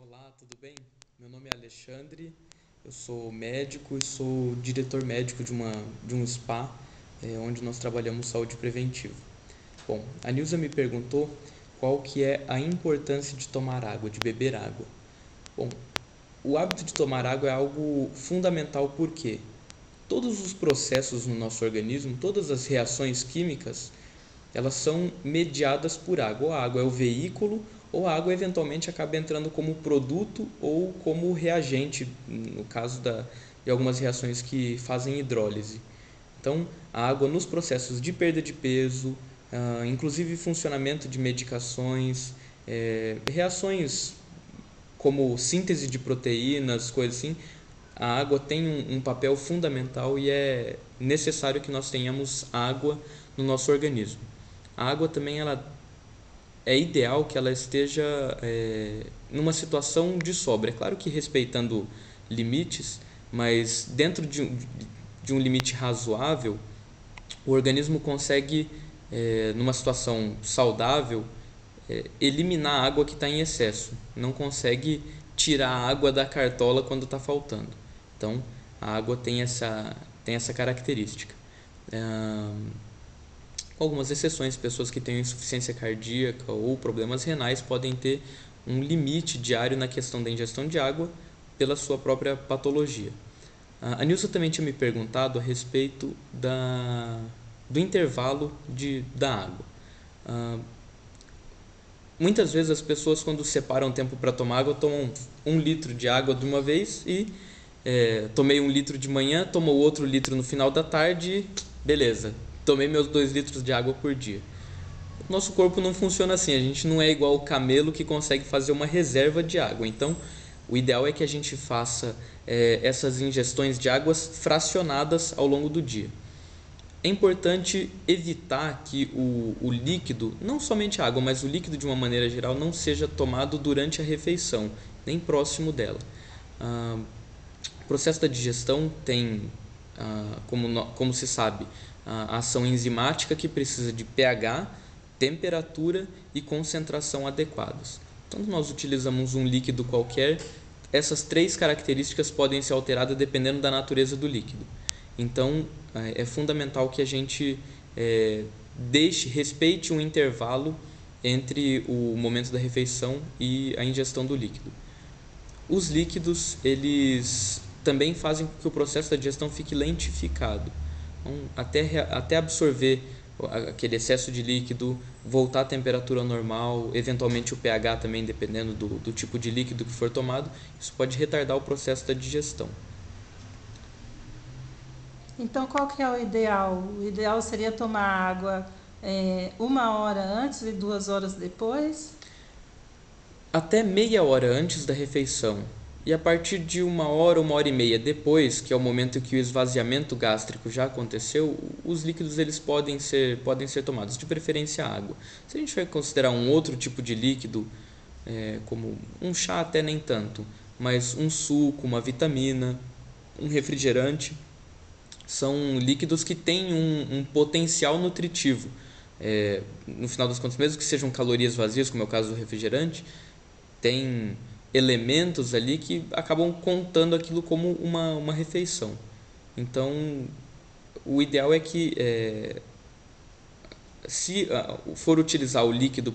Olá, tudo bem? Meu nome é Alexandre, eu sou médico e sou diretor médico de um spa, onde nós trabalhamos saúde preventiva. Bom, a Nilza me perguntou qual que é a importância de tomar água, de beber água. Bom, o hábito de tomar água é algo fundamental porque todos os processos no nosso organismo, todas as reações químicas, elas são mediadas por água. Ou a água é o veículo, ou a água eventualmente acaba entrando como produto ou como reagente, no caso de algumas reações que fazem hidrólise. Então, a água nos processos de perda de peso, inclusive funcionamento de medicações, reações como síntese de proteínas, coisas assim, a água tem um papel fundamental e é necessário que nós tenhamos água no nosso organismo. A água também é ideal que ela esteja numa situação de sobra. É claro que respeitando limites, mas dentro de um limite razoável, o organismo consegue, numa situação saudável, eliminar a água que está em excesso. Não consegue tirar a água da cartola quando está faltando. Então, a água tem essa característica. Com algumas exceções, pessoas que têm insuficiência cardíaca ou problemas renais podem ter um limite diário na questão da ingestão de água pela sua própria patologia. A Nilson também tinha me perguntado a respeito do intervalo da água. Muitas vezes as pessoas, quando separam tempo para tomar água, tomam 1 litro de água de uma vez e tomei 1 litro de manhã, tomou outro litro no final da tarde e beleza, tomei meus 2 litros de água por dia. Nosso corpo não funciona assim, a gente não é igual o camelo que consegue fazer uma reserva de água. Então, o ideal é que a gente faça essas ingestões de águas fracionadas ao longo do dia. É importante evitar que o líquido, não somente a água, mas o líquido de uma maneira geral, não seja tomado durante a refeição, nem próximo dela. O processo da digestão tem, como se sabe, a ação enzimática que precisa de pH, temperatura e concentração adequadas. Quando nós utilizamos um líquido qualquer, essas 3 características podem ser alteradas dependendo da natureza do líquido. Então, é fundamental que a gente respeite um intervalo entre o momento da refeição e a ingestão do líquido. Os líquidos, eles também fazem com que o processo da digestão fique lentificado. Então, até absorver aquele excesso de líquido, voltar à temperatura normal, eventualmente o pH também, dependendo do tipo de líquido que for tomado, isso pode retardar o processo da digestão. Então, qual que é o ideal? O ideal seria tomar água 1 hora antes e 2 horas depois? Até meia hora antes da refeição e a partir de 1 hora e meia depois, que é o momento em que o esvaziamento gástrico já aconteceu, os líquidos eles podem ser tomados, de preferência água. Se a gente vai considerar um outro tipo de líquido, como um chá até nem tanto, mas um suco, uma vitamina, um refrigerante, são líquidos que têm um potencial nutritivo. No final das contas, mesmo que sejam calorias vazias, como é o caso do refrigerante, tem elementos ali que acabam contando aquilo como uma refeição. Então, o ideal é que, se for utilizar o líquido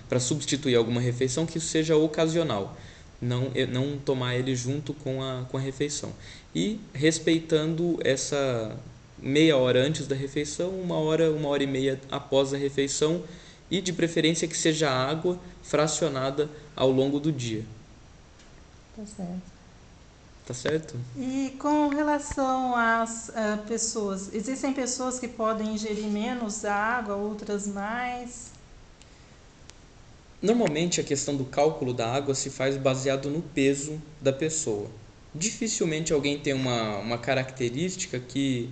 para substituir alguma refeição, que isso seja ocasional, não tomar ele junto com a refeição. E respeitando essa meia hora antes da refeição, 1 hora e meia após a refeição, e de preferência que seja água fracionada ao longo do dia. Tá certo. Tá certo? E com relação às pessoas, existem pessoas que podem ingerir menos água, outras mais? Normalmente a questão do cálculo da água se faz baseado no peso da pessoa. Dificilmente alguém tem uma característica que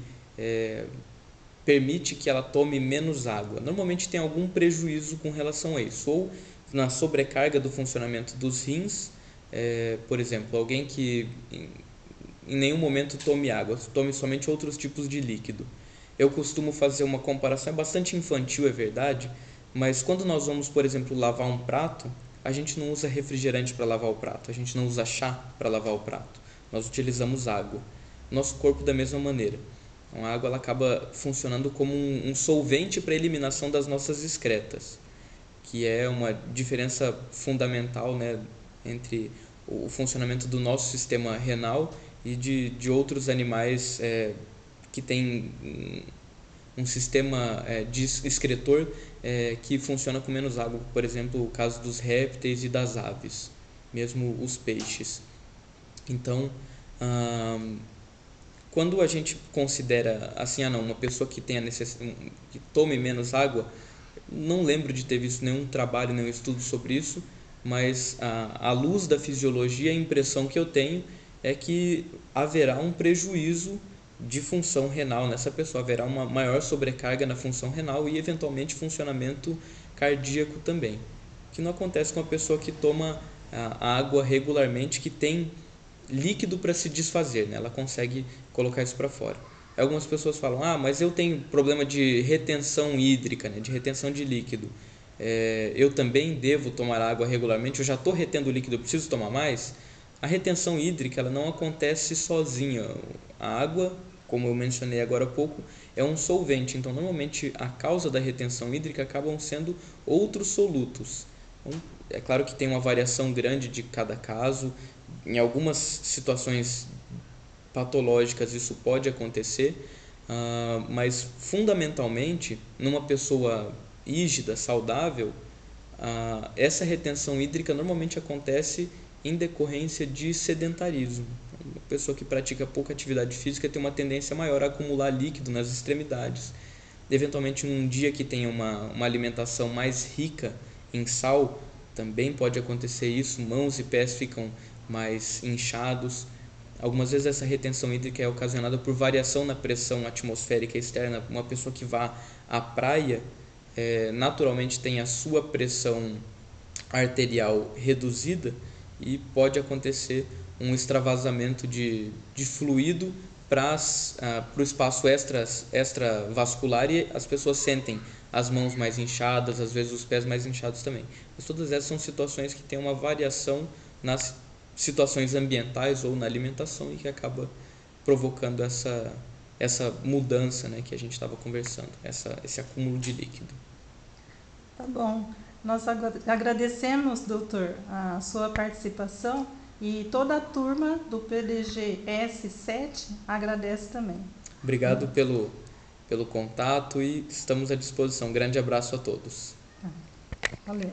permite que ela tome menos água. Normalmente tem algum prejuízo com relação a isso, ou na sobrecarga do funcionamento dos rins, por exemplo, alguém que em nenhum momento tome água, tome somente outros tipos de líquido. Eu costumo fazer uma comparação, é bastante infantil, é verdade, mas quando nós vamos, por exemplo, lavar um prato, a gente não usa refrigerante para lavar o prato, a gente não usa chá para lavar o prato, nós utilizamos água. Nosso corpo da mesma maneira. Então, a água ela acaba funcionando como um solvente para a eliminação das nossas excretas, que é uma diferença fundamental, né, entre o funcionamento do nosso sistema renal e de outros animais que têm um sistema de excretor que funciona com menos água, por exemplo, o caso dos répteis e das aves, mesmo os peixes. Então, quando a gente considera assim, não, uma pessoa que tenha que tome menos água, não lembro de ter visto nenhum trabalho, nenhum estudo sobre isso, mas à luz da fisiologia, a impressão que eu tenho é que haverá um prejuízo de função renal nessa pessoa, haverá uma maior sobrecarga na função renal e eventualmente funcionamento cardíaco também, que não acontece com a pessoa que toma a água regularmente, que tem líquido para se desfazer, né? Ela consegue colocar isso para fora. Algumas pessoas falam, mas eu tenho problema de retenção hídrica, né? De retenção de líquido. Eu também devo tomar água regularmente, eu já estou retendo líquido, eu preciso tomar mais? A retenção hídrica ela não acontece sozinha. A água, como eu mencionei agora há pouco, é um solvente, então normalmente a causa da retenção hídrica acabam sendo outros solutos. Então, é claro que tem uma variação grande de cada caso, em algumas situações patológicas isso pode acontecer, mas fundamentalmente numa pessoa rígida, saudável, essa retenção hídrica normalmente acontece em decorrência de sedentarismo. Uma pessoa que pratica pouca atividade física tem uma tendência maior a acumular líquido nas extremidades. Eventualmente, num dia que tenha uma alimentação mais rica em sal, também pode acontecer isso, mãos e pés ficam mais inchados. Algumas vezes essa retenção hídrica é ocasionada por variação na pressão atmosférica externa. Uma pessoa que vá à praia naturalmente tem a sua pressão arterial reduzida e pode acontecer um extravasamento de fluido para o espaço extravascular e as pessoas sentem as mãos mais inchadas, às vezes os pés mais inchados também. Mas todas essas são situações que têm uma variação nas situações ambientais ou na alimentação e que acaba provocando essa mudança, né, que a gente estava conversando, esse acúmulo de líquido. Tá bom. Nós agradecemos, doutor, a sua participação e toda a turma do PDG S7 agradece também. Obrigado pelo contato e estamos à disposição. Grande abraço a todos. Valeu.